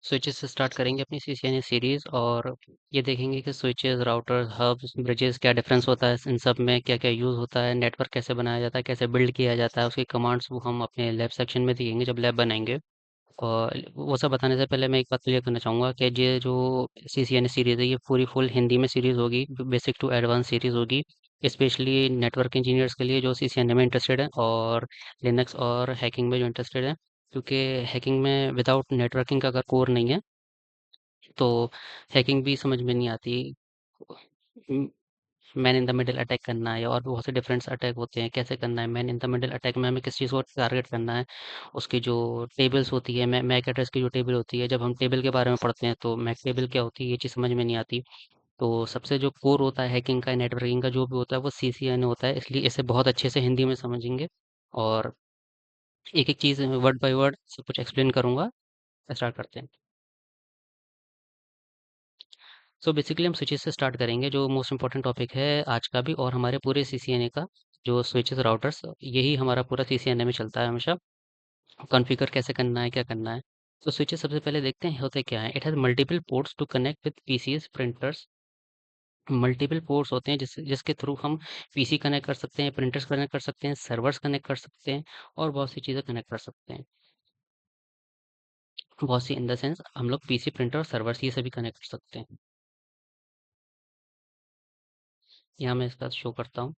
Switches से start करेंगे अपनी सीसीएनए सीरीज़ और ये देखेंगे कि स्विचेस, राउटर्स, हब्स, ब्रिजेस क्या डिफरेंस होता है, इन सब में क्या-क्या यूज़ होता है, नेटवर्क कैसे बनाया जाता है, कैसे बिल्ड किया जाता है, उसकी कमांड्स वो हम अपने लैब सेक्शन में देखेंगे जब लैब बनाएँगे। और वो सब बताने से पहले मैं एक बात क्लियर करना चाहूँगा कि ये जो सीसीएनए सीरीज़ है ये पूरी फुल हिंदी में सीरीज़ होगी, बेसिक टू एडवांस सीरीज़ होगी। स्पेशली नेटवर्क इंजीनियर्स के लिए जो सीसीएनए में इंटरेस्टेड हैं और लिनक्स और हैकिंग में जो इंटरेस्टेड हैं। क्योंकि हैकिंग में विदाउट नेटवर्किंग का अगर कोर नहीं है तो हैकिंग भी समझ में नहीं आती। Man in the middle attack करना है और भी बहुत से डिफरेंट अटैक होते हैं, कैसे करना है। Man in the middle attack में हमें किस चीज़ को टारगेट करना है, उसकी जो टेबल्स होती है, मैक एड्रेस की जो टेबल होती है, जब हम टेबल के बारे में पढ़ते हैं तो मैक टेबल क्या होती है ये चीज़ समझ में नहीं आती। तो सबसे जो कोर होता है हैकिंग का, नेटवर्किंग का जो भी होता है वो सीसीएनए होता है, इसलिए इसे बहुत अच्छे से हिंदी में समझेंगे और एक एक चीज़ वर्ड बाय वर्ड सब कुछ एक्सप्लेन करूंगा। स्टार्ट करते हैं। सो बेसिकली हम स्विचेस से स्टार्ट करेंगे जो मोस्ट इंपॉर्टेंट टॉपिक है आज का भी और हमारे पूरे सीसीएनए का। जो स्विचेस राउटर्स यही हमारा पूरा सीसीएनए में चलता है हमेशा। कॉन्फ़िगर कैसे करना है, क्या करना है। तो स्विचेस सबसे पहले देखते हैं होते क्या है। It has multiple ports to connect with PCs printers. Multiple ports होते हैं जिसके थ्रू हम पीसी कनेक्ट कर सकते हैं, प्रिंटर्स कनेक्ट कर सकते हैं, सर्वर्स कनेक्ट कर सकते हैं और बहुत सी चीज़ें कनेक्ट कर सकते हैं। बहुत सी इन द सेंस हम लोग पीसी प्रिंटर और सर्वर्स ये सभी कनेक्ट कर सकते हैं। यहाँ मैं इसका शो करता हूँ।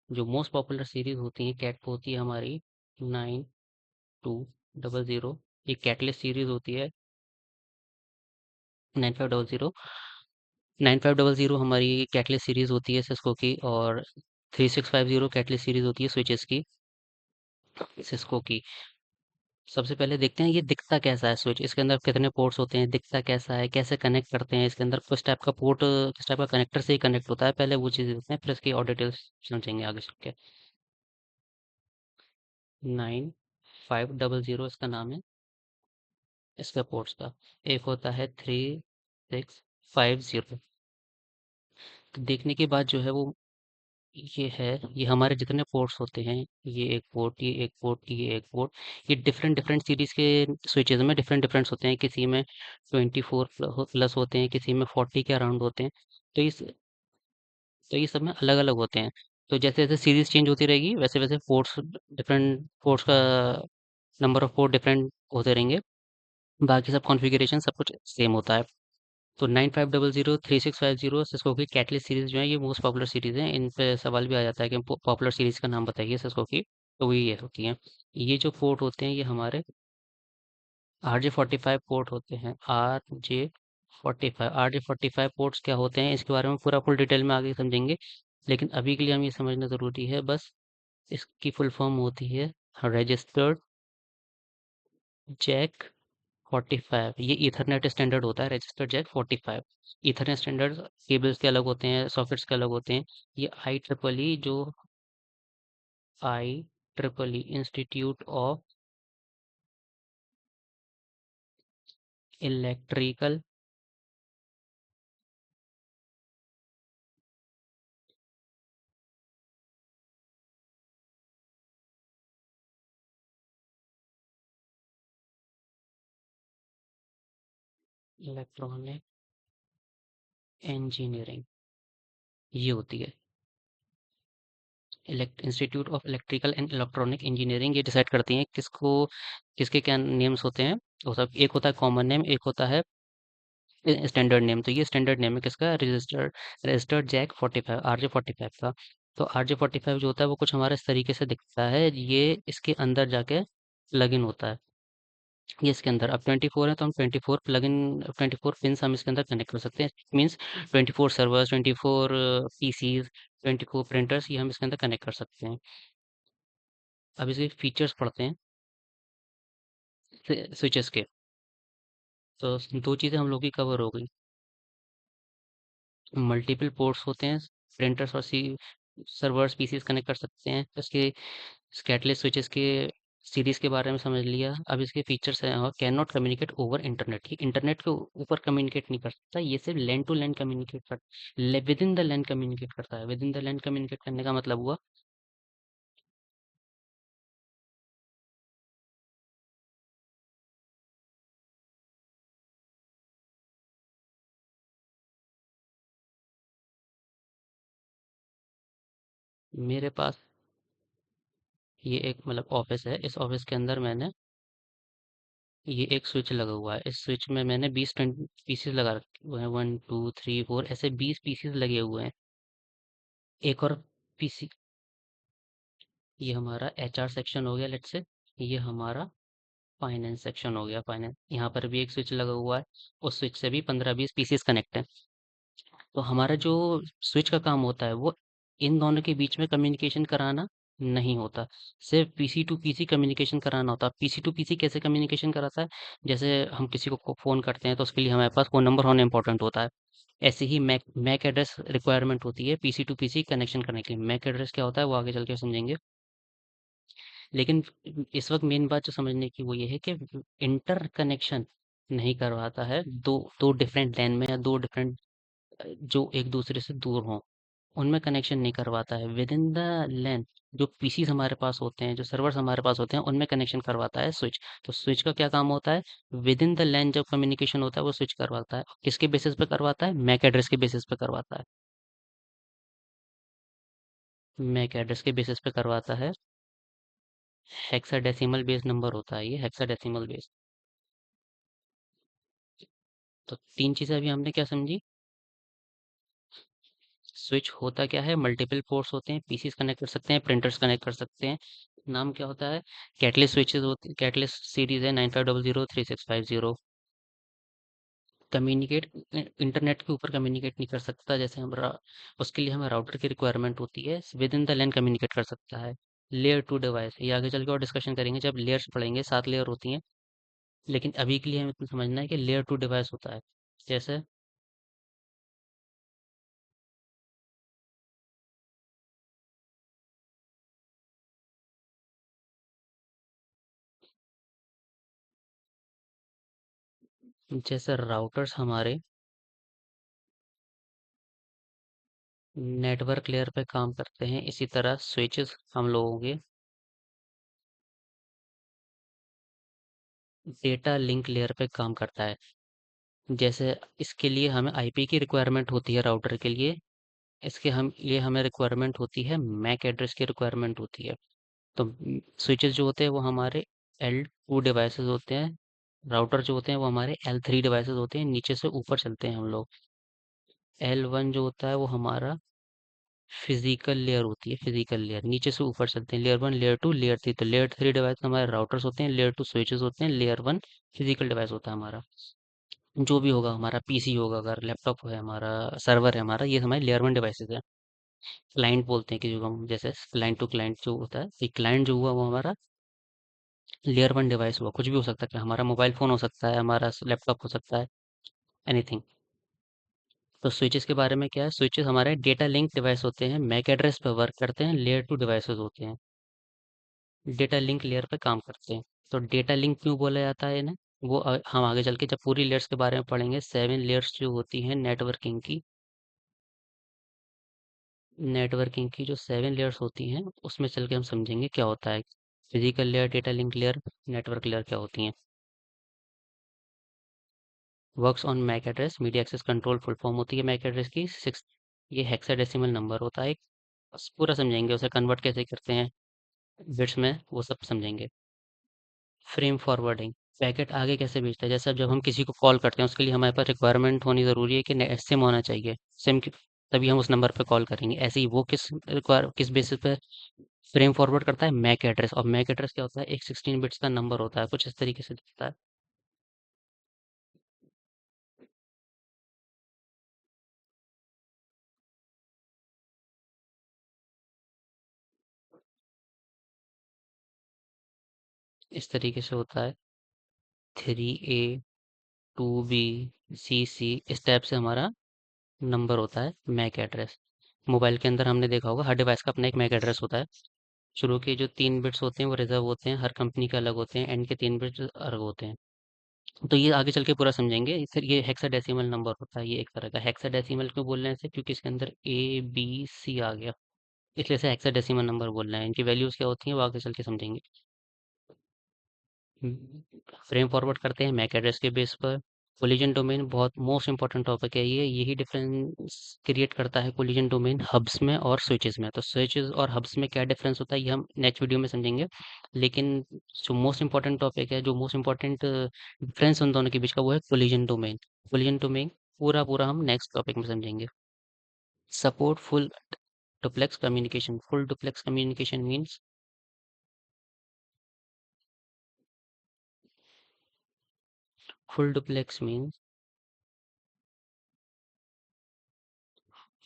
जो मोस्ट पॉपुलर सीरीज होती है कैट होती है हमारी 9200। ये कैटलिस्ट सीरीज होती है। 9500। 9500 हमारी कैटलिस्ट सीरीज होती है सिस्को की और 3650 कैटलिस्ट सीरीज होती है स्विचेस की, सिस्को की। सबसे पहले देखते हैं ये दिखता कैसा है स्विच, इसके अंदर कितने पोर्ट्स होते हैं, दिखता कैसा है, कैसे कनेक्ट करते हैं, इसके अंदर किस टाइप का पोर्ट, किस टाइप का कनेक्टर से ही कनेक्ट होता है। पहले वो चीज़ देखते हैं फिर इसकी और डिटेल्स समझेंगे आगे चल के। 9500 इसका नाम है, इसका पोर्ट्स का। एक होता है 3650। तो देखने के बाद जो है वो ये है, ये हमारे जितने पोर्ट्स होते हैं, ये एक पोर्ट, ये एक पोर्ट, ये एक पोर्ट, ये डिफरेंट डिफरेंट सीरीज के स्विचेस में डिफरेंट डिफरेंट्स होते हैं। किसी में 24 प्लस होते हैं, किसी में 40 के अराउंड होते हैं। तो तो ये सब में अलग अलग होते हैं। तो जैसे जैसे सीरीज चेंज होती रहेगी वैसे वैसे पोर्ट्स, डिफरेंट पोर्ट्स का नंबर ऑफ पोर्ट डिफरेंट होते रहेंगे। बाकी सब कॉन्फ़िगरेशन सब कुछ सेम होता है। तो 9500, 3650 सिस्को की कैटलिस्ट सीरीज़ जो है ये मोस्ट पॉपुलर सीरीज़ है। इन पे सवाल भी आ जाता है कि पॉपुलर सीरीज़ का नाम बताइए सिस्को की, तो वही ये होती हैं। ये जो पोर्ट होते हैं ये हमारे RJ45 पोर्ट होते हैं। RJ45 पोर्ट्स क्या होते हैं इसके बारे में पूरा फुल डिटेल में आगे समझेंगे। लेकिन अभी के लिए हम ये समझना ज़रूरी है बस। इसकी फुल फॉर्म होती है रजिस्टर्ड जैक 45। ये ईथरनेट स्टैंडर्ड होता है registered jack 45। Ethernet standard cables के अलग होते हैं, सॉकेट्स के अलग होते हैं। ये IEEE जो IEEE institute of electrical electronic engineering ये होती है। Institute of electrical and electronic engineering ये डिसाइड करती हैं किसको, किसके क्या नेम्स होते हैं। वो सब एक होता है कॉमन नेम, एक होता है स्टैंडर्ड नेम। तो ये स्टैंडर्ड नेम है किसका, रजिस्टर्ड जैक 45, RJ45 का। तो RJ45 जो होता है वो कुछ हमारे इस तरीके से दिखता है। ये इसके अंदर जाके प्लग इन होता है। ये इसके अंदर अब 24 है तो हम 24 प्लग इन, 24 पिंस हम इसके अंदर कनेक्ट कर सकते हैं। मीन्स 24 सर्वर्स, 24 पीसीज, 24 प्रिंटर्स ये हम इसके अंदर कनेक्ट कर सकते हैं। अब इसके फीचर्स पढ़ते हैं स्विचेस के। तो दो चीज़ें हम लोग की कवर हो गई। मल्टीपल पोर्ट्स होते हैं, प्रिंटर्स और सी सर्वर्स पीसीज कनेक्ट कर सकते हैं। इसके कैटलिस्ट स्विचेस के सीरीज के बारे में समझ लिया। अब इसके फीचर्स हैं और can not communicate over internet. ये इंटरनेट के ऊपर कम्युनिकेट नहीं कर सकता, ये सिर्फ लैन टू लैन कम्युनिकेट कर, within the LAN communicate करता है। Within the LAN communicate करने का मतलब हुआ, मेरे पास ये एक मतलब ऑफिस है। इस ऑफिस के अंदर मैंने ये एक स्विच लगा हुआ है। इस स्विच में मैंने 20 पीसेस लगा रखे हुए हैं। 1 2 3 4 ऐसे 20 पीसेस लगे हुए हैं। एक और पीसी, ये हमारा एचआर सेक्शन हो गया लेट्स से। ये हमारा फाइनेंस सेक्शन हो गया, फाइनेंस। यहाँ पर भी एक स्विच लगा हुआ है। उस स्विच से भी 15 20 पीसेस कनेक्ट है। तो हमारा जो स्विच का काम होता है वो इन दोनों के बीच में कम्युनिकेशन कराना नहीं होता। सिर्फ पीसी टू पीसी कम्युनिकेशन कराना होता है। पीसी टू पीसी कैसे कम्युनिकेशन कराता है? जैसे हम किसी को फ़ोन करते हैं तो उसके लिए हमारे पास फ़ोन नंबर होना इम्पोर्टेंट होता है। ऐसे ही मैक एड्रेस रिक्वायरमेंट होती है पीसी टू पीसी कनेक्शन करने के लिए। मैक एड्रेस क्या होता है वो आगे चल के समझेंगे। लेकिन इस वक्त मेन बात जो समझने की वो ये है कि इंटर कनेक्शन नहीं करवाता है। दो दो डिफरेंट लैन में या दो डिफरेंट जो एक दूसरे से दूर हों, उनमें कनेक्शन नहीं करवाता है। विद इन द लैन जो पीसीज हमारे पास होते हैं, जो सर्वर्स हमारे पास होते हैं, उनमें कनेक्शन करवाता है स्विच। तो स्विच का क्या काम होता है? विद इन द लैन जब कम्युनिकेशन होता है वो स्विच करवाता है। किसके बेसिस पे करवाता है? मैक एड्रेस के बेसिस पे करवाता है। मैक एड्रेस के बेसिस पे करवाता है। हेक्साडेसिमल बेस नंबर होता है ये, हेक्साडेसिमल बेस। तो तीन चीजें अभी हमने क्या समझी? स्विच होता क्या है? मल्टीपल पोर्ट्स होते हैं, पीसीस कनेक्ट कर सकते हैं, प्रिंटर्स कनेक्ट कर सकते हैं। नाम क्या होता है? कैटलिस्ट स्विचेस होते हैं। कैटलिस्ट सीरीज है 9500 3650। कम्युनिकेट इंटरनेट के ऊपर कम्युनिकेट नहीं कर सकता। जैसे उसके लिए हमें राउटर की रिक्वायरमेंट होती है। Within the LAN communicate कर सकता है। लेयर टू डिवाइस, ये आगे चल के और डिस्कशन करेंगे जब लेयर्स पढ़ेंगे। 7 लेयर होती हैं, लेकिन अभी के लिए हमें इतना समझना है कि लेयर टू डिवाइस होता है। जैसे जैसे राउटर्स हमारे नेटवर्क लेयर पे काम करते हैं, इसी तरह स्विचेस हम लोगों के डेटा लिंक लेयर पे काम करता है। जैसे इसके लिए हमें आईपी की रिक्वायरमेंट होती है राउटर के लिए। इसके हम लिए हमें रिक्वायरमेंट होती है, मैक एड्रेस की रिक्वायरमेंट होती है। तो स्विचेस जो होते हैं वो हमारे L2 डिवाइसेस होते हैं। राउटर जो होते हैं वो हमारे L3 डिवाइसेस होते हैं। नीचे से ऊपर चलते हैं हम लोग। L1 जो होता है वो हमारा फिजिकल लेयर होती है। फिजिकल लेयर नीचे से ऊपर चलते हैं। Layer 1, layer 2, layer 3। तो लेयर 3 डिवाइस हमारे राउटर्स होते हैं। लेयर 2 स्विचेस होते हैं। लेयर 1 फिजिकल डिवाइस होता है हमारा। जो भी होगा हमारा पीसी होगा, अगर लैपटॉप है हमारा, सर्वर है हमारा, ये हमारे लेयर 1 डिवाइसेस है। क्लाइंट बोलते हैं कि जो हम जैसे क्लाइंट टू क्लाइंट जो होता है, एक क्लाइंट जो हुआ वो हमारा लेयर 1 डिवाइस हुआ। कुछ भी हो सकता है, हमारा मोबाइल फ़ोन हो सकता है, हमारा लैपटॉप हो सकता है, एनीथिंग। तो स्विचेस के बारे में क्या है? स्विचेस हमारे डेटा लिंक डिवाइस होते हैं, मैक एड्रेस पे वर्क करते हैं, लेयर 2 डिवाइसेस होते हैं, डेटा लिंक लेयर पे काम करते हैं। तो डेटा लिंक क्यों बोला जाता है इन्हें? वो हम आगे चल के जब पूरी लेयर्स के बारे में पढ़ेंगे। 7 लेयर्स जो होती हैं नेटवर्किंग की जो 7 लेयर्स होती हैं, उसमें चल के हम समझेंगे क्या होता है। Physical layer, data link layer, network layer क्या होती हैं। Works on MAC address, media access control full form होती है मैक एड्रेस की। सिक्स, ये हेक्साडेसिमल नंबर होता है। बस पूरा समझेंगे, उसे कन्वर्ट कैसे करते हैं बिट्स में, वो सब समझेंगे। फ्रेम फॉरवर्डिंग, पैकेट आगे कैसे भेजता है। जैसे अब जब हम किसी को कॉल करते हैं उसके लिए हमारे पास रिक्वायरमेंट होनी ज़रूरी है कि सिम होना चाहिए। सिम तभी हम उस नंबर पे कॉल करेंगे। ऐसे ही वो किस बेसिस पे फ्रेम फॉरवर्ड करता है? MAC address. और मैक एड्रेस क्या होता है? एक 16 बिट्स का नंबर होता है, कुछ इस तरीके से दिखता है। इस तरीके से होता है। 3A 2B CC, इस टाइप से हमारा नंबर होता है मैक एड्रेस। मोबाइल के अंदर हमने देखा होगा हर डिवाइस का अपना एक मैक एड्रेस होता है। शुरू के जो 3 बिट्स होते हैं वो रिजर्व होते हैं, हर कंपनी के अलग होते हैं। एंड के 3 बिट्स अलग होते हैं। तो ये आगे चल के पूरा समझेंगे। फिर ये हेक्साडेसिमल नंबर होता है, ये एक तरह का। हेक्साडेसिमल क्यों बोल रहे हैं इसे? क्योंकि इसके अंदर ABC आ गया, इसलिए इसे हेक्साडेसिमल नंबर बोल रहे हैं। इनकी वैल्यूज क्या होती हैं वो आगे चल के समझेंगे। फ्रेम फॉरवर्ड करते हैं मैक एड्रेस के बेस पर। कोलिजन डोमेन बहुत मोस्ट इंपॉर्टेंट टॉपिक है ये, यही डिफरेंस क्रिएट करता है कोलिजन डोमेन हब्स में और स्विचेस में। तो स्विचेस और हब्स में क्या डिफरेंस होता है ये हम नेक्स्ट वीडियो में समझेंगे, लेकिन जो मोस्ट इंपॉर्टेंट टॉपिक है, जो मोस्ट इंपॉर्टेंट डिफरेंस उन दोनों के बीच का, वो है कोलिजन डोमेन। कोलिजन डोमेन पूरा पूरा हम नेक्स्ट टॉपिक में समझेंगे। Support full duplex communication. Full duplex communication means full duplex means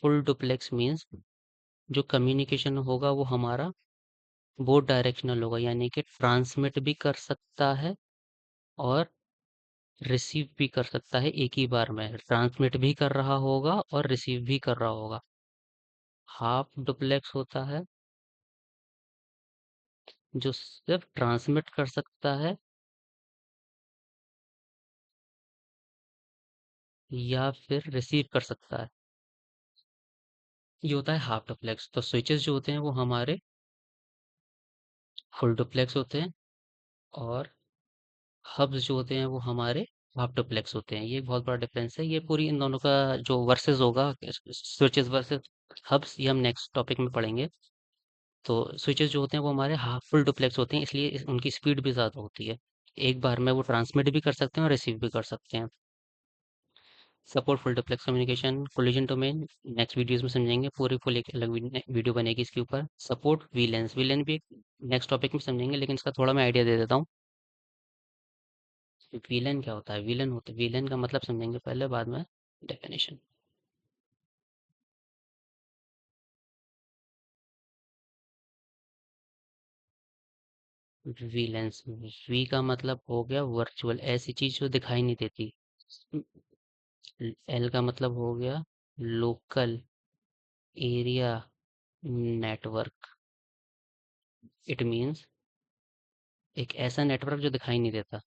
full duplex means जो कम्युनिकेशन होगा वो हमारा बोथ डायरेक्शनल होगा, यानी कि ट्रांसमिट भी कर सकता है और रिसीव भी कर सकता है एक ही बार में। ट्रांसमिट भी कर रहा होगा और रिसीव भी कर रहा होगा। हाफ डुप्लेक्स होता है जो सिर्फ ट्रांसमिट कर सकता है या फिर रिसीव कर सकता है, ये होता है हाफ डुप्लेक्स। तो स्विचेस जो होते हैं वो हमारे फुल डुप्लेक्स होते हैं और हब्स जो होते हैं वो हमारे हाफ डुप्लेक्स होते हैं। ये एक बहुत बड़ा डिफरेंस है। ये पूरी इन दोनों का जो वर्सेस होगा, स्विचेस वर्सेस हब्स, ये हम नेक्स्ट टॉपिक में पढ़ेंगे। तो स्विचेस जो होते हैं वो हमारे हाफ फुल डुप्लेक्स होते हैं, इसलिए उनकी स्पीड भी ज़्यादा होती है। एक बार में वो ट्रांसमिट भी कर सकते हैं और रिसीव भी कर सकते हैं। Support full duplex communication, collision domain next videos में समझेंगे। पूरी फुल एक अलग वीडियो बनेगी इसके ऊपर। सपोर्ट वीलेंस, वीलेन भी नेक्स्ट टॉपिक में समझेंगे, लेकिन इसका थोड़ा मैं आइडिया दे देता हूँ। विलेन क्या होता है? विलेन का मतलब समझेंगे पहले, बाद में डेफिनेशन। विलेंस, वी का मतलब हो गया वर्चुअल, ऐसी चीज जो दिखाई नहीं देती। एल का मतलब हो गया local area network. It means एक ऐसा नेटवर्क जो दिखाई नहीं देता।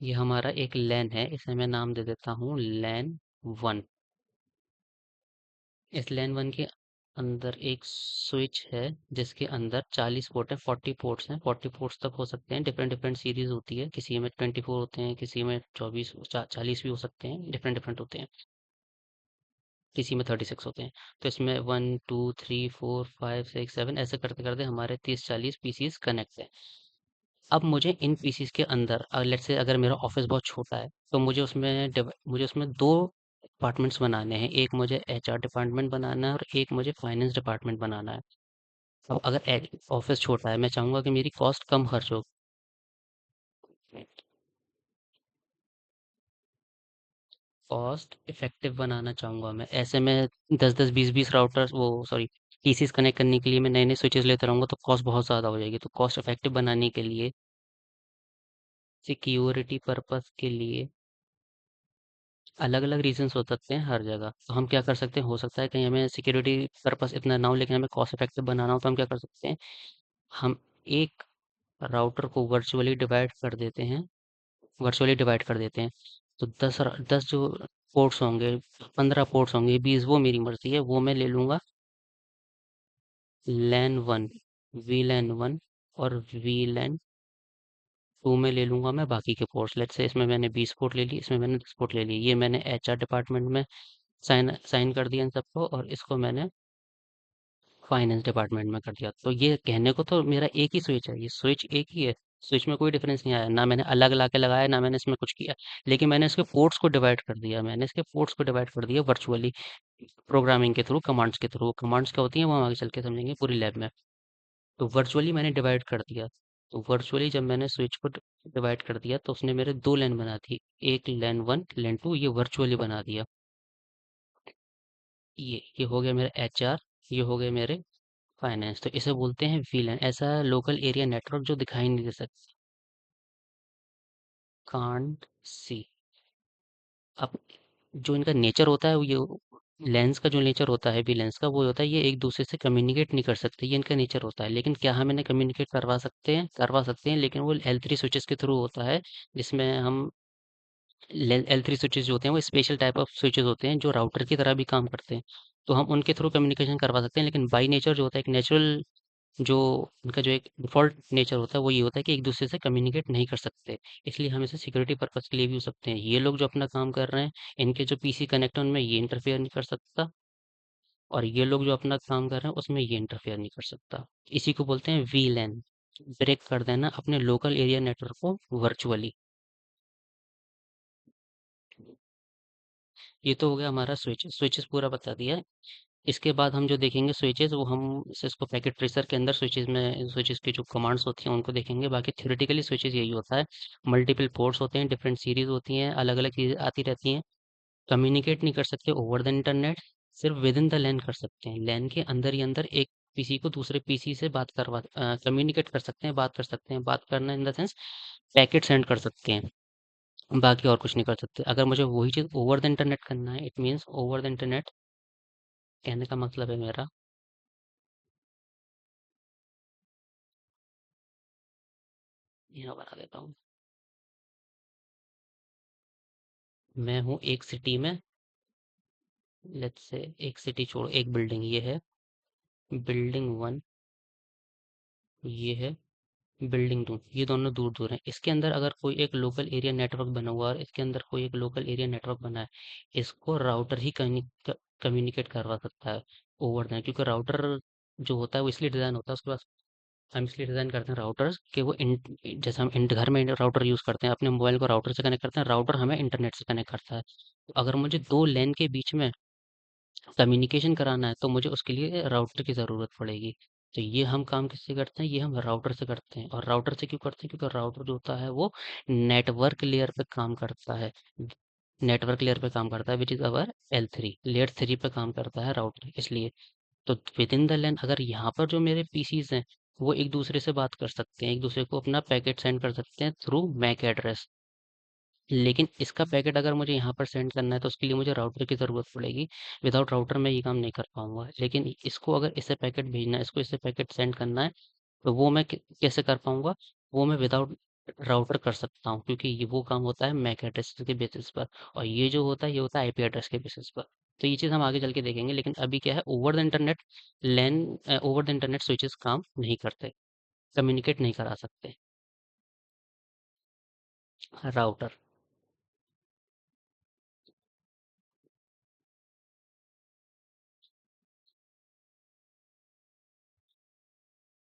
ये हमारा एक लैन है, इसे मैं नाम दे देता हूँ लैन वन। इस लैन वन के अंदर एक स्विच है जिसके अंदर 40 पोर्ट है, 40 पोर्ट्स हैं। 40 पोर्ट्स तक हो सकते हैं, डिफरेंट डिफरेंट सीरीज होती है, किसी में 24 होते हैं, किसी में 40 भी हो सकते हैं, डिफरेंट डिफरेंट होते हैं, किसी में 36 होते हैं। तो इसमें 1 2 3 4 5 6 7 ऐसे करते करते हमारे 30 40 पीसीस कनेक्ट है। अब मुझे इन पीसीस के अंदर, लेट्स से अगर मेरा ऑफिस बहुत छोटा है, तो मुझे उसमें दो डिपार्टमेंट्स बनाने हैं। एक मुझे एचआर डिपार्टमेंट बनाना है और एक मुझे फाइनेंस डिपार्टमेंट बनाना है। अब अगर ऑफिस छोटा है, मैं चाहूंगा कि मेरी कॉस्ट कम खर्च हो। कॉस्ट इफेक्टिव बनाना चाहूंगा मैं, ऐसे में 10 10 20 20 राउटर्स, वो सॉरी, पीसीस कनेक्ट करने के लिए मैं नए नए स्विचेस लेते रहूंगा, तो कॉस्ट बहुत ज़्यादा हो जाएगी। तो कॉस्ट इफेक्टिव बनाने के लिए, सिक्योरिटी पर्पस के लिए, अलग अलग रीजंस हो सकते हैं हर जगह। तो हम क्या कर सकते हैं, हो सकता है कहीं हमें सिक्योरिटी पर्पस इतना ना हो, लेकिन हमें कॉस्ट इफेक्टिव बनाना हो, तो हम क्या कर सकते हैं, हम एक राउटर को वर्चुअली डिवाइड कर देते हैं। तो 10 जो पोर्ट्स होंगे, 15 पोर्ट्स होंगे, 20, वो मेरी मर्जी है, वो मैं ले लूंगा लैन वन, वी लैन वन, और वी लैन टू में ले लूंगा मैं बाकी के पोर्ट्स। लेट्स से इसमें मैंने 20 पोर्ट ले ली, इसमें मैंने 10 पोर्ट ले ली। ये मैंने एचआर डिपार्टमेंट में साइन साइन कर दिया इन सबको, और इसको मैंने फाइनेंस डिपार्टमेंट में कर दिया। तो ये कहने को तो मेरा एक ही स्विच है, ये स्विच एक ही है, स्विच में कोई डिफरेंस नहीं आया, ना मैंने अलग ला के लगाया, ना मैंने इसमें कुछ किया। लेकिन मैंने इसके पोर्ट्स को डिवाइड कर दिया, वर्चुअली, प्रोग्रामिंग के थ्रू, कमांड्स के थ्रू। कमांड्स क्या होती हैं वो हम आगे चल के समझेंगे पूरी लैब में। तो वर्चुअली मैंने डिवाइड कर दिया। तो वर्चुअली जब मैंने स्विच को डिवाइड कर दिया, तो उसने मेरे दो लैन बना दी, एक लैन वन, लैन टू, ये वर्चुअली बना दिया। ये हो गया मेरा एचआर, ये हो गए मेरे फाइनेंस। तो इसे बोलते हैं वीलन, ऐसा लोकल एरिया नेटवर्क जो दिखाई नहीं दे सकता। Can't see. अब जो इनका नेचर होता है, वो ये लेंस का जो नेचर होता है, वीलेंस का, वो होता है ये एक दूसरे से कम्युनिकेट नहीं कर सकते, ये इनका नेचर होता है। लेकिन क्या हम इन्हें कम्युनिकेट करवा सकते हैं, लेकिन वो L3 स्विचेस के थ्रू होता है, जिसमें हम L3 स्विचेस जो होते हैं वो स्पेशल टाइप ऑफ स्विचेस होते हैं जो राउटर की तरह भी काम करते हैं। तो हम उनके थ्रू कम्युनिकेशन करवा सकते हैं, लेकिन बाई नेचर जो होता है, एक नेचुरल जो इनका जो एक डिफ़ॉल्ट नेचर होता है वो ये होता है कि एक-दूसरे से कम्युनिकेट नहीं कर सकते। इसलिए हम इसे सिक्योरिटी पर्पज़ के लिए भी यूज़ सकते हैं। ये लोग जो अपना काम कर रहे हैं, इनके जो पीसी कनेक्ट है उनमें ये इंटरफेयर नहीं कर सकता, और ये लोग जो अपना काम कर रहे हैं उसमें ये इंटरफेयर नहीं कर सकता। इसी को बोलते हैं वीलैन, ब्रेक कर देना अपने लोकल एरिया नेटवर्क को वर्चुअली। ये तो हो गया हमारा स्विचेस पूरा बता दिया। इसके बाद हम जो देखेंगे स्विचेस, वो हम इसको पैकेट ट्रेसर के अंदर स्विचेस की जो कमांड्स होती हैं उनको देखेंगे। बाकी थ्योरेटिकली स्विचेस यही होता है, मल्टीपल पोर्ट्स होते हैं, डिफरेंट सीरीज होती हैं, अलग अलग चीज़ें आती रहती हैं। कम्युनिकेट नहीं कर सकते ओवर द इंटरनेट, सिर्फ विद इन द लैन कर सकते हैं। लैन के अंदर ही अंदर एक पीसी को दूसरे पीसी से कम्युनिकेट कर सकते हैं, बात कर सकते हैं। बात करना in the sense packet send कर सकते हैं, बाकी और कुछ नहीं कर सकते। अगर मुझे वही चीज़ ओवर द इंटरनेट करना है, it means over the internet, कहने का मतलब है मेरा, यहाँ बना देता हूँ। मैं हूँ एक सिटी में, लेट्स से एक सिटी छोड़ो, एक बिल्डिंग ये है, बिल्डिंग 1 ये है, बिल्डिंग 2 ये दोनों दूर-दूर हैं। इसके अंदर अगर कोई एक लोकल एरिया नेटवर्क बना हुआ है और इसके अंदर कोई एक लोकल एरिया नेटवर्क बना है, इसको राउटर ही कम्युनिकेट करवा सकता है ओवर द, क्योंकि राउटर जो होता है वो इसलिए डिज़ाइन होता है, उसके पास हम इसलिए डिज़ाइन करते हैं राउटर्स कि वो जैसे हम घर में राउटर यूज़ करते हैं, अपने मोबाइल को राउटर से कनेक्ट करते हैं, राउटर हमें इंटरनेट से कनेक्ट करता है। तो अगर मुझे 2 लैन के बीच में कम्युनिकेशन कराना है तो मुझे उसके लिए राउटर की ज़रूरत पड़ेगी। तो ये हम काम किससे करते हैं? ये हम राउटर से करते हैं। और राउटर से क्यों करते हैं? क्योंकि राउटर जो होता है वो नेटवर्क लेयर पे काम करता है। नेटवर्क लेयर पे काम करता है, which is our L3, layer 3 पे काम करता है राउटर, इसलिए। तो विद इन द लैन अगर यहाँ पर जो मेरे पीसीज़ हैं, वो एक दूसरे से बात कर सकते हैं, एक दूसरे को अपना पैकेट सेंड कर सकते हैं थ्रू मैक एड्रेस। लेकिन इसका पैकेट अगर मुझे यहाँ पर सेंड करना है तो उसके लिए मुझे राउटर की ज़रूरत पड़ेगी। विदाउट राउटर मैं ये काम नहीं कर पाऊँगा। लेकिन इसको अगर इससे पैकेट भेजना है, इसको इससे पैकेट सेंड करना है, तो वो मैं कैसे कर पाऊँगा? वो मैं विदाउट राउटर कर सकता हूँ, क्योंकि ये वो काम होता है मैक एड्रेस के बेसिस पर, और ये जो होता है ये होता है आईपी एड्रेस के बेसिस पर। तो ये चीज़ हम आगे चल के देखेंगे, लेकिन अभी क्या है, over the internet LAN over the internet switches काम नहीं करते, कम्युनिकेट नहीं करा सकते। राउटर,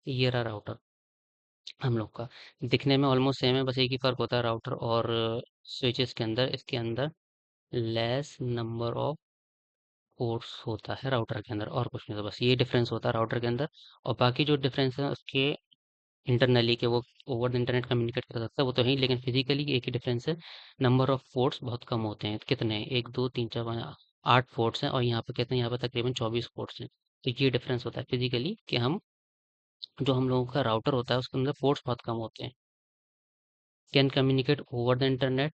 ये रहा राउटर हम लोग का। दिखने में ऑलमोस्ट सेम है, बस एक ही फ़र्क होता है राउटर और स्विचेस के अंदर। इसके अंदर लेस नंबर ऑफ पोर्ट्स होता है राउटर के अंदर, और कुछ नहीं। तो बस ये डिफरेंस होता है राउटर के अंदर। और बाकी जो डिफरेंस है उसके इंटरनली, के वो ओवर द इंटरनेट कम्युनिकेट कर सकता है, वो तो है ही, लेकिन फिजिकली एक ही डिफरेंस है, नंबर ऑफ पोर्ट्स बहुत कम होते हैं। कितने हैं? 1 2 3 4 5 8 पोर्ट्स हैं, और यहाँ पे कितने हैं? यहाँ पे तकरीबन 24 पोर्ट्स हैं। तो ये डिफरेंस होता है फिजिकली, कि हम जो हम लोगों का राउटर होता है उसके अंदर पोर्ट्स बहुत कम होते हैं। Can communicate over the internet,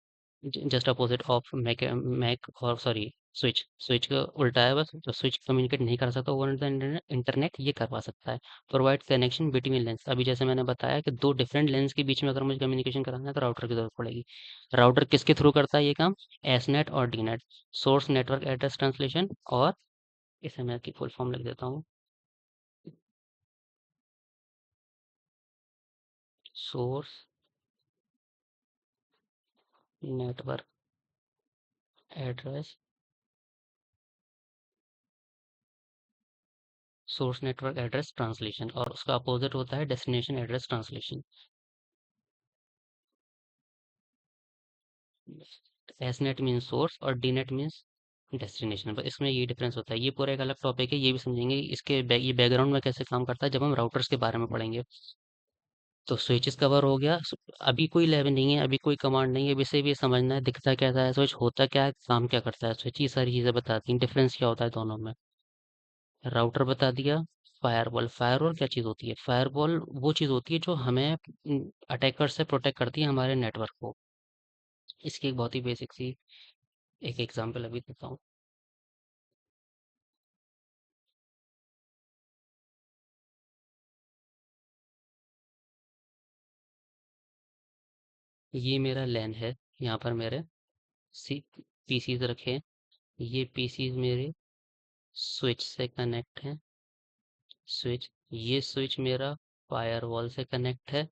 just opposite of MAC MAC और सॉरी स्विच। स्विच का उल्टा है, बस जो स्विच कम्युनिकेट नहीं कर सकता ओवर द इंटरनेट, इंटरनेट ये करवा सकता है। प्रोवाइड कनेक्शन बिटवीन लेंस, अभी जैसे मैंने बताया कि दो डिफरेंट लेंस के बीच में अगर मुझे कम्युनिकेशन कराना है तो राउटर की जरूरत पड़ेगी। राउटर किसके थ्रू करता है ये काम? एसनेट और DNAT, source network address translation. और इसे मैं की फुल फॉर्म लिख देता हूँ, source network address, source network address translation, और उसका अपोजिट होता है destination address translation. SNAT means source और डीनेट मीन्स डेस्टिनेशन, बस इसमें ये डिफरेंस होता है। ये पूरा एक अलग टॉपिक है, ये भी समझेंगे ये बैकग्राउंड में कैसे काम करता है जब हम राउटर्स के बारे में पढ़ेंगे। तो स्विचेस कवर हो गया। अभी कोई लेवल नहीं है, अभी कोई कमांड नहीं है, अभी से भी समझना है दिखता कैसा है स्विच, होता क्या है, काम क्या करता है स्विच, ये सारी चीज़ें बताती हैं, डिफरेंस क्या होता है दोनों में। राउटर बता दिया। फायरवॉल, फायरवॉल क्या चीज़ होती है? फायरवॉल वो चीज़ होती है जो हमें अटैकर से प्रोटेक्ट करती है, हमारे नेटवर्क को। इसकी एक बहुत ही बेसिक सी एक एग्जांपल अभी देता हूँ। ये मेरा लैन है, यहाँ पर मेरे सी पीसीज रखे हैं। ये पीसीज मेरे स्विच से कनेक्ट हैं, स्विच। ये स्विच मेरा फायरवॉल से कनेक्ट है,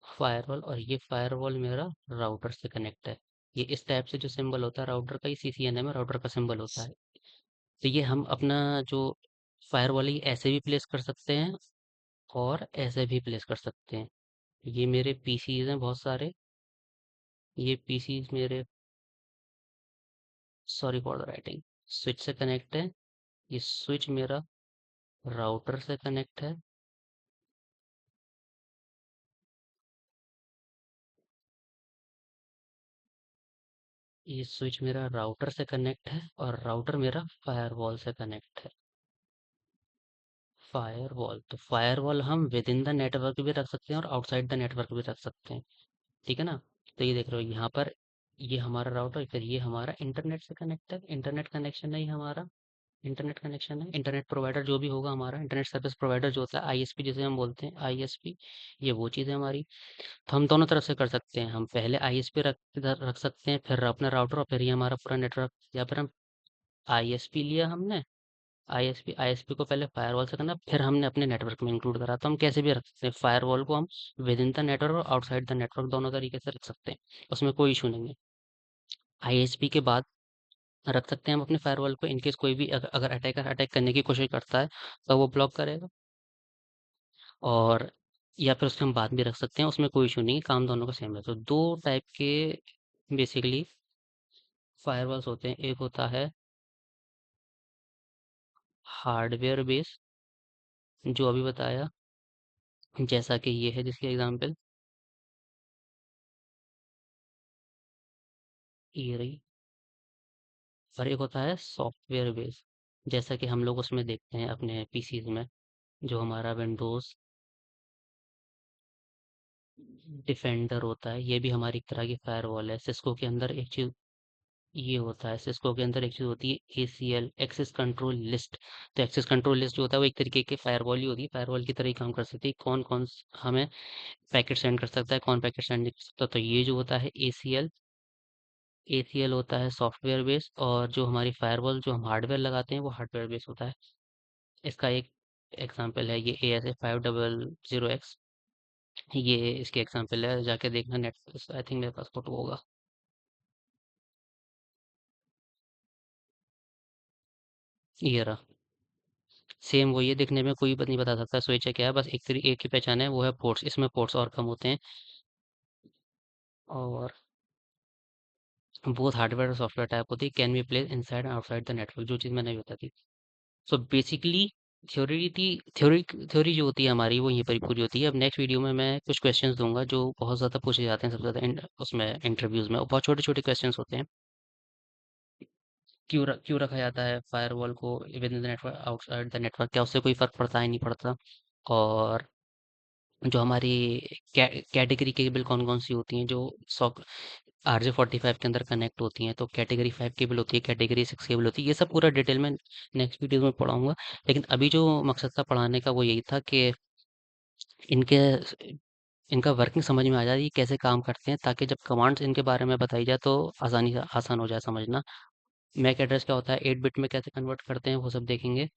फायरवॉल, और ये फायरवॉल मेरा राउटर से कनेक्ट है। ये इस टाइप से जो सिंबल होता है राउटर का, ये सीसीएनए में राउटर का सिंबल होता है। तो ये हम अपना जो फायरवॉल है ये ऐसे भी प्लेस कर सकते हैं और ऐसे भी प्लेस कर सकते हैं। ये मेरे पीसीज हैं बहुत सारे, ये पीसीज मेरे, sorry for the writing, switch से कनेक्ट है। ये स्विच मेरा राउटर से कनेक्ट है। ये स्विच मेरा राउटर से कनेक्ट है और राउटर मेरा फायरवॉल से कनेक्ट है। फायरवॉल, तो फायरवॉल हम विद इन द नेटवर्क भी रख सकते हैं और आउटसाइड द नेटवर्क भी रख सकते हैं। ठीक है ना? तो ये देख रहे हो यहाँ पर, ये हमारा राउटर, फिर ये हमारा इंटरनेट से कनेक्ट है, इंटरनेट कनेक्शन है ये हमारा, इंटरनेट कनेक्शन है। इंटरनेट प्रोवाइडर जो भी होगा हमारा, इंटरनेट सर्विस प्रोवाइडर जो होता है, आईएसपी जिसे हम बोलते हैं, आईएसपी, ये वो चीज़ है हमारी। तो हम दोनों तरफ से कर सकते हैं, हम पहले आईएसपी रख इधर रख सकते हैं, फिर अपना राउटर, और फिर ये हमारा पूरा नेटवर्क, या फिर हम आईएसपी लिया हमने, आईएसपी आईएसपी को पहले फायरवॉल से करना, फिर हमने अपने नेटवर्क में इंक्लूड करा, तो हम कैसे भी रख सकते हैं। फायरवॉल को हम विद इन द नेटवर्क और आउटसाइड द नेटवर्क दोनों तरीके से रख सकते हैं, उसमें कोई इशू नहीं है। आईएसपी के बाद रख सकते हैं हम अपने फायरवॉल को, इनकेस कोई भी अगर अटैकर अटैक करने की कोशिश करता है तो वो ब्लॉक करेगा। और या फिर उसके हम बाद भी रख सकते हैं, उसमें कोई इशू नहीं है, काम दोनों का सेम है। तो दो टाइप के बेसिकली फायरवॉल्स होते हैं, एक होता है हार्डवेयर बेस, जो अभी बताया, जैसा कि ये है जिसकी एग्जांपल ये रही, और एक होता है सॉफ्टवेयर बेस, जैसा कि हम लोग उसमें देखते हैं अपने पीसीज में, जो हमारा विंडोज डिफेंडर होता है, ये भी हमारी एक तरह की फायरवॉल है। सिस्को के अंदर एक चीज ये होता है, सिस्को के अंदर एक चीज होती है एसीएल, एक्सेस कंट्रोल लिस्ट। तो एक्सेस कंट्रोल लिस्ट जो होता है वो एक तरीके की फायरवॉल ही होती है, फायरवॉल की तरह ही काम कर सकती है, कौन कौन हमें पैकेट सेंड कर सकता है, कौन पैकेट सेंड नहीं कर सकता। तो ये जो होता है एसीएल, एसीएल होता है सॉफ्टवेयर बेस, और जो हमारी फायरवॉल जो हम हार्डवेयर लगाते हैं वो हार्डवेयर बेस होता है। इसका एक एग्जांपल है ये ASA 500X, ये इसके एग्जांपल है, जाके देखना नेट, आई थिंक मेरे पास फोटो होगा। ये रहा, सेम वही है, दिखने में कोई नहीं बता सकता स्विच है क्या है, बस एक ही पहचान है, वो है पोर्ट्स, इसमें पोर्ट्स और कम होते हैं। और बोथ हार्डवेयर और सॉफ्टवेयर टाइप होती है, can be place inside and outside the network, जो चीज़ मैंने अभी बता दी। सो बेसिकली थ्योरी थी, थ्योरी थ्योरी जो होती है हमारी वो यहीं पर ही पूरी होती है। अब नेक्स्ट वीडियो में मैं कुछ क्वेश्चंस दूंगा जो बहुत ज़्यादा पूछे जाते हैं, सबसे ज़्यादा उसमें इंटरव्यूज़ में, और बहुत छोटे छोटे क्वेश्चंस होते हैं। क्यों रखा जाता है फायरवॉल को with in the network, outside the network, क्या उससे कोई फ़र्क पड़ता है, नहीं पड़ता। और जो हमारी कैटेगरी केबल कौन कौन सी होती हैं, जो सॉक RJ45 के अंदर कनेक्ट होती हैं, तो कैटेगरी 5 केबल होती है, कैटेगरी 6 केबल होती है, ये सब पूरा डिटेल में नेक्स्ट वीडियो में पढ़ाऊंगा। लेकिन अभी जो मकसद था पढ़ाने का वो यही था कि इनके इनका वर्किंग समझ में आ जाए, ये कैसे काम करते हैं, ताकि जब कमांड्स इनके बारे में बताई जाए तो आसानी से आसान हो जाए समझना। मैक एड्रेस क्या होता है, 8 बिट में कैसे कन्वर्ट करते हैं, वो सब देखेंगे।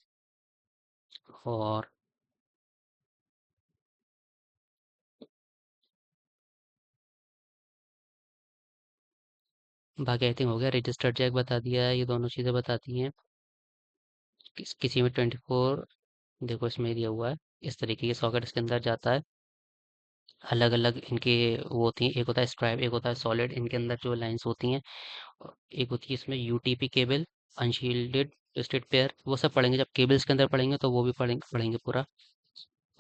और बाकी आई थिंक हो गया, रजिस्टर्ड जैक बता दिया है, ये दोनों चीज़ें बताती हैं। किसी में 24, देखो इसमें दिया हुआ है, इस तरीके के सॉकेट इसके अंदर जाता है। अलग अलग इनके वो होती हैं, एक होता है स्ट्राइप, एक होता है सॉलिड, इनके अंदर जो लाइंस होती हैं। एक होती है इसमें UTP cable, unshielded twisted pair, वो सब पढ़ेंगे जब केबल्स के अंदर पढ़ेंगे, तो वो भी पढ़ेंगे पढ़ेंगे पूरा।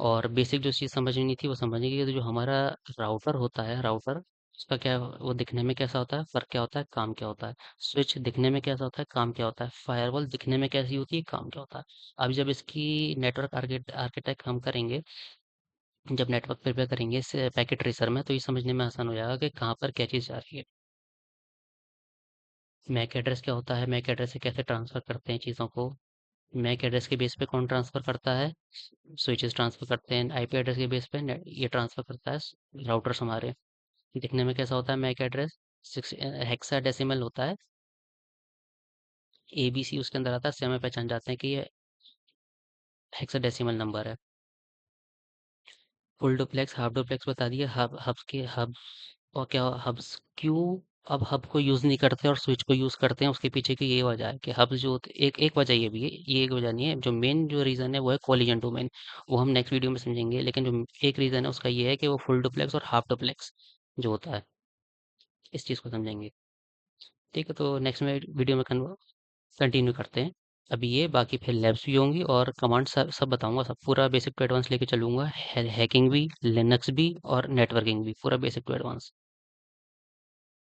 और बेसिक जो चीज़ समझनी नहीं थी वो समझने की, तो जो हमारा राउटर होता है, राउटर उसका क्या, वो दिखने में कैसा होता है, फ़र्क क्या होता है, काम क्या होता है। स्विच दिखने में कैसा होता है, काम क्या होता है। फायरवॉल दिखने में कैसी होती है, काम क्या होता है। अब जब इसकी नेटवर्क आर्किटेक्ट हम करेंगे, जब नेटवर्क प्रिपेयर करेंगे इस पैकेट ट्रेसर में, तो ये समझने में आसान हो जाएगा कि कहाँ पर क्या चीज़ जा रही है। मैक एड्रेस क्या होता है, मैक एड्रेस से कैसे ट्रांसफ़र करते हैं चीज़ों को। मैक एड्रेस के बेस पे कौन ट्रांसफ़र करता है, स्विचेस ट्रांसफ़र करते हैं। आईपी एड्रेस के बेस पे ये ट्रांसफ़र करता है राउटर्स हमारे। दिखने में कैसा होता है मैक एड्रेस, 6 हेक्साडेसिमल होता है, एबीसी उसके अंदर आता है, इससे हमें पहचान जाते हैं कि ये हेक्साडेसिमल नंबर है। फुल डुप्लेक्स, हाफ डुप्लेक्स बता दिया। हब्स के हब्स और क्या हब्स क्यों अब हब को यूज़ नहीं करते और स्विच को यूज़ करते हैं, उसके पीछे की ये वजह है कि हब्स जो होते एक एक वजह ये भी है, ये एक वजह नहीं है। जो मेन जो रीज़न है वो है कोलिजन डोमेन, वो हम नेक्स्ट वीडियो में समझेंगे। लेकिन जो एक रीज़न है उसका ये है कि वो फुल डुप्लेक्स और हाफ डुप्लेक्स जो होता है, इस चीज़ को समझेंगे। ठीक है, तो नेक्स्ट में वीडियो में कंटिन्यू करते हैं। अभी ये बाकी फिर लैब्स भी होंगी और कमांड सब सब बताऊंगा, सब पूरा बेसिक टू एडवांस लेके चलूंगा। हैकिंग भी, लिनक्स भी और नेटवर्किंग भी, पूरा बेसिक टू एडवांस।